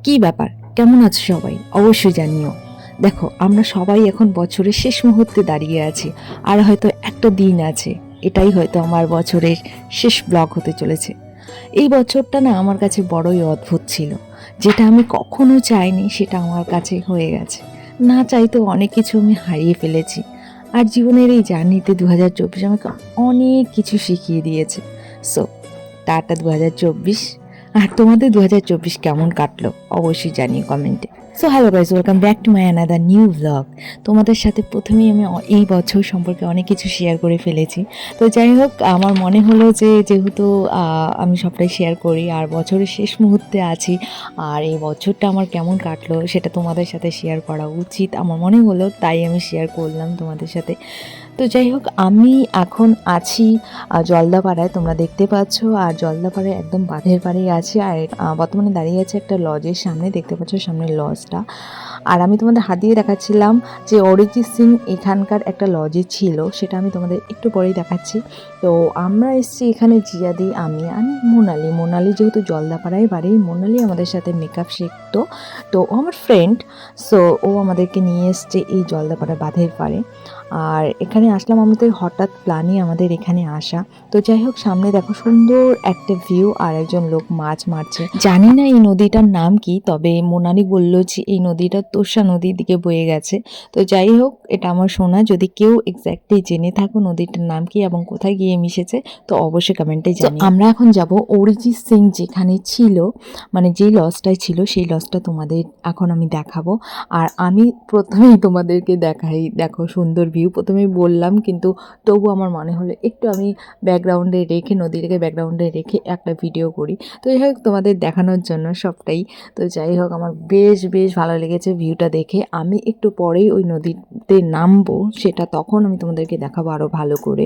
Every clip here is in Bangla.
কি ব্যাপার, কেমন আছো সবাই? অবশ্যই জানিও। দেখো, আমরা সবাই এখন বছরের শেষ মুহূর্তে দাঁড়িয়ে আছি, আর হয়তো একটা দিন আছে, এটাই হয়তো আমার বছরের শেষ ব্লগ হতে চলেছে। এই বছরটা না আমার কাছে বড়ই অদ্ভুত ছিল। যেটা আমি কখনো চাইনি সেটা আমার কাছে হয়ে গেছে। না চাইতেও অনেক কিছু আমি হারিয়ে ফেলেছি। আর জীবনের এই জার্নিতে 2024 আমাকে অনেক কিছু শিখিয়ে দিয়েছে। So tata 2024। আর তোমাদের 2024 কেমন কাটলো অবশ্যই জানিও কমেন্টে। So hello guys, welcome back to my another new blog. তোমাদের সাথে প্রথমেই আমি এই বছর সম্পর্কে অনেক কিছু শেয়ার করে ফেলেছি। তো যাই হোক, আমার মনে হলো যে যেহেতু আমি সবটাই শেয়ার করি আর বছরের শেষ মুহূর্তে আছি, আর এই বছরটা আমার কেমন কাটলো সেটা তোমাদের সাথে শেয়ার করা উচিত আমার মনে হলো, তাই আমি শেয়ার করলাম তোমাদের সাথে। তো যাই হোক, আমি এখন আছি জলদাপাড়ায়, তোমরা দেখতে পাচ্ছ। আর জলদাপাড়ায় একদম বাঁধের পাড়েই আছি। আর বর্তমানে দাঁড়িয়ে আছে একটা লজের সামনে, দেখতে পাচ্ছ সামনের লজটা। আর আমি তোমাদের হাত দিয়ে দেখাচ্ছিলাম যে অরিজিৎ সিং এখানকার একটা লজে ছিল, সেটা আমি তোমাদের একটু পরেই দেখাচ্ছি। তো আমরা এসেছি এখানে জিয়াদি, আমি আর মোনালি যেহেতু জলদাপাড়ায় বাড়ি, মোনালি আমাদের সাথে মেকআপ শিখতো। তো ও আমার ফ্রেন্ড। সো ও আমাদেরকে নিয়ে এসছে এই জলদাপাড়া বাঁধের পাড়ে। আর এখানে আসলাম, আমাদের হঠাৎ প্ল্যানই আমাদের এখানে আসা। তো যাই হোক, সামনে দেখো সুন্দর একটা ভিউ, আর একজন লোক মাছ মারছে। জানি না এই নদীটার নাম কি, তবে মোনালি বললো যে এই নদীটা তোষা নদীর দিকে বয়ে গেছে। তো যাই হোক, এটা আমার শোনা, যদি কেউ এক্স্যাক্টলি জেনে থাকো নদীটার নাম কি এবং কোথায় গিয়ে মিশেছে তো অবশ্যই কমেন্টে জানিও। আমরা এখন যাব অরিজিৎ সিং যেখানে ছিল, মানে যেই লজটায় ছিল সেই লজটা তোমাদের এখন আমি দেখাবো। আর আমি প্রথমেই তোমাদেরকে দেখাই, দেখো সুন্দর ভিউ প্রথমেই বললাম, কিন্তু তবু আমার মনে হলো একটু আমি ব্যাকগ্রাউন্ডে রেখে, নদীটাকে ব্যাকগ্রাউন্ডে রেখে একটা ভিডিও করি। তো যাই হোক, তোমাদের দেখানোর জন্য সবটাই। তো যাই হোক, আমার বেশ ভালো লেগেছে ভিউটা দেখে। আমি একটু পরেই ওই নদীতে নামবো, সেটা তখন আমি তোমাদেরকে দেখাবো আরও ভালো করে।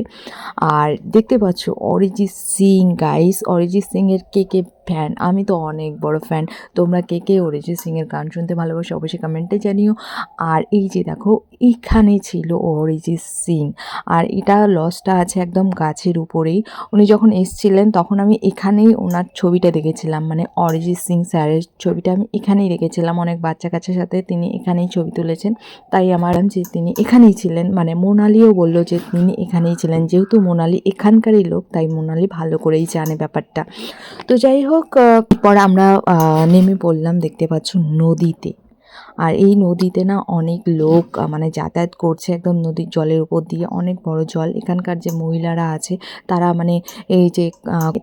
আর দেখতে পাচ্ছ অরিজিৎ সিং, গাইস অরিজিৎ সিংয়ের কে ফ্যান? আমি তো অনেক বড় ফ্যান। তোমরা কে অরিজিৎ সিংয়ের গান শুনতে ভালোবাসো অবশ্যই কমেন্টে জানিও। আর এই যে দেখো, এইখানে ছিল অরিজিৎ সিং। আর এটা লজটা আছে একদম গাছের উপরেই। উনি যখন এসছিলেন তখন আমি এখানেই ওনার ছবিটা দেখেছিলাম, মানে অরিজিৎ সিং স্যারের ছবিটা আমি এখানেই রেখেছিলাম। অনেক বাচ্চা কাচ্চার সাথে তিনি এখানেই ছবি তুলেছেন, তাই আমার যে তিনি এখানেই ছিলেন। মানে মোনালিও বললো যে তিনি এখানেই ছিলেন, যেহেতু মোনালি এখানকারই লোক তাই মোনালি ভালো করেই জানে ব্যাপারটা। তো যাই হোক, পরে আমরা নেমে পড়লাম, দেখতে পাচ্ছ নদীতে। আর এই নদীতে না অনেক লোক মানে যাতায়াত করছে একদম নদীর জলের উপর দিয়ে, অনেক বড় জল। এখানকার যে মহিলারা আছে তারা মানে এই যে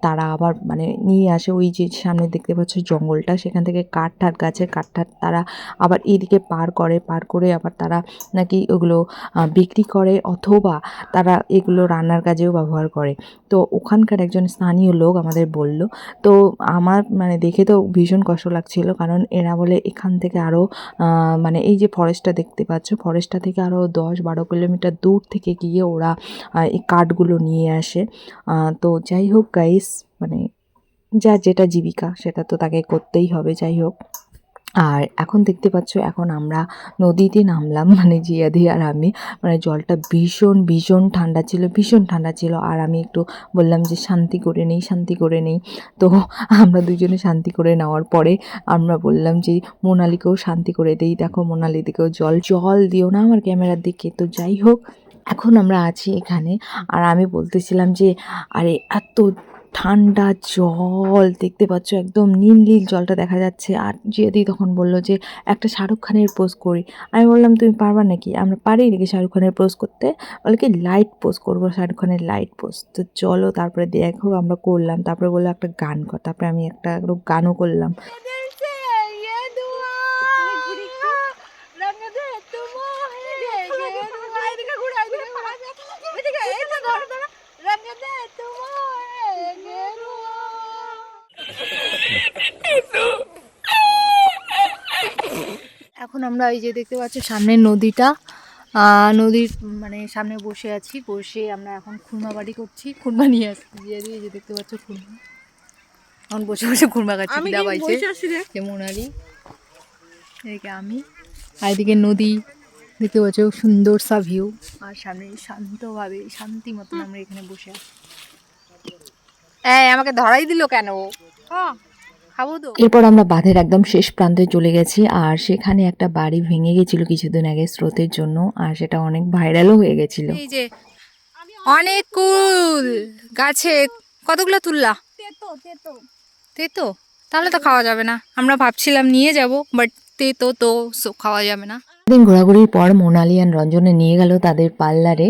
তারা আবার মানে নিয়ে আসে, ওই যে সামনে দেখতে পাচ্ছ জঙ্গলটা, সেখান থেকে গাছের কাঠ তারা আবার এইদিকে পার করে আবার তারা নাকি ওগুলো বিক্রি করে, অথবা তারা এগুলো রান্নার কাজেও ব্যবহার করে। তো ওখানকার একজন স্থানীয় লোক আমাদের বলল। তো আমার মানে দেখে তো ভীষণ কষ্ট লাগছিল, কারণ এরা বলে এখান থেকে আরও মানে এই যে ফরেস্টটা দেখতে পাচ্ছ, ফরেস্টটা থেকে আরও 10-12 কিলোমিটার দূর থেকে গিয়ে ওরা এই কাঠগুলো নিয়ে আসে। তো যাই হোক গাইস, মানে যার যেটা জীবিকা সেটা তো তাকে করতেই হবে। যাই হোক, আর এখন দেখতে পাচ্ছ এখন আমরা নদীতে নামলাম, মানে জিয়াদি আর আমি। মানে জলটা ভীষণ ঠান্ডা ছিল। আর আমি একটু বললাম যে শান্তি করে নেই। তো আমরা দুজনে শান্তি করে নেওয়ার পরে আমরা বললাম যে মোনালিকেও শান্তি করে দেই। দেখো মোনালি দিকেও জল দিও না আমার ক্যামেরার দিকে। তো যাই হোক, এখন আমরা আছি এখানে। আর আমি বলতেছিলাম যে আরে এত ঠান্ডা জল, দেখতে পাচ্ছ একদম নীল জলটা দেখা যাচ্ছে। আর জিয়াদি তখন বলল যে একটা শাহরুখ খানের পোজ করি। আমি বললাম তুমি পারবা নাকি? আমরা পারি নাকি শাহরুখ খানের পোজ করতে? বলে কি লাইট পোজ করবো, শাহরুখ খানের লাইট পোজ। তো চলো, তারপরে দেখো আমরা করলাম। তারপরে বললো একটা গান কর, তারপরে আমি একটা গানও করলাম। এখন আমরা এই যে দেখতে পাচ্ছি সামনের নদীটা, নদীর মানে সামনে বসে আছি। বসে আমরা এখন খুরমা বাড়ি করছি, খুরমা নিয়ে আসছি দিয়ে এই যে দেখতে পাচ্ছ খুরমা। এখন বসে খুরমা খাচ্ছি, দিদা পাইছে মোনালি, এদিকে আমি, আর এদিকে নদী দেখতে পাচ্ছ, সুন্দর সা ভিউ। আর সামনে শান্তভাবে শান্তি মতন আমরা এখানে বসে আছি। আমাকে ধরাই দিল কেন? খাবো তো। এরপর আমরা বাঁধের একদম শেষ প্রান্তে চলে গেছি, আর সেখানে একটা বাড়ি ভেঙে গেছিল কিছুদিন আগে স্রোতের জন্য, আর সেটা অনেক ভাইরালও হয়ে গেছিল। এই যে অনেক কুল গাছে, কতগুলো তুললা? তেতো, তাহলে তো খাওয়া যাবে না। আমরা ভাবছিলাম নিয়ে যাব, বাট তেতো তো খাওয়া যাবে না। দিন ঘোরাঘুরির পর মোনালি আর রঞ্জনে নিয়ে গেল তাদের পার্লারে,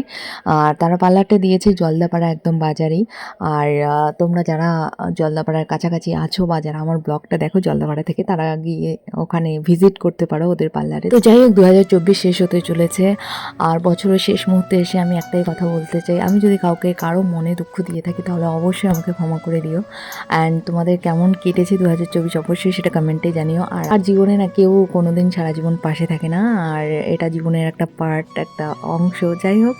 আর তারা পার্লারটা দিয়েছে জলদাপাড়া একদম বাজারেই। আর তোমরা যারা জলদাপাড়ার কাছাকাছি আছো বা যারা আমার ব্লগটা দেখো জলদাপাড়া থেকে, তারা গিয়ে ওখানে ভিজিট করতে পারো ওদের পার্লারে। তো যাই হোক, 2024 শেষ হতে চলেছে, আর বছরের শেষ মুহূর্তে এসে আমি একটাই কথা বলতে চাই, আমি যদি কারো মনে দুঃখ দিয়ে থাকি তাহলে অবশ্যই আমাকে ক্ষমা করে দিও। অ্যান্ড তোমাদের কেমন কেটেছে 2024 অবশ্যই সেটা কমেন্টে জানিও। আর জীবনে না কেউ কোনোদিন সারা জীবন পাশে থাকে না, আর এটা জীবনের একটা পার্ট, একটা অংশ। যাই হোক,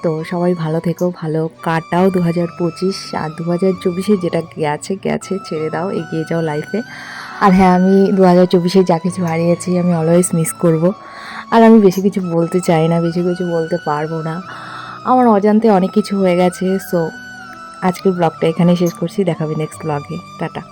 তো সবাই ভালো থেকো, ভালো কাটাও 2025। আর 2024-এ যেটা গেছে গেছে, ছেড়ে দাও, এগিয়ে যাও লাইফে। আর হ্যাঁ, আমি 2024-এ যা কিছু হারিয়েছি আমি অলওয়েজ মিস করব। আর আমি বেশি কিছু বলতে চাই না, বেশি কিছু বলতে পারবো না, আমার অজান্তে অনেক কিছু হয়ে গেছে। সো আজকের ব্লগটা এখানেই শেষ করছি, দেখাবে নেক্সট ব্লগে। টাটা।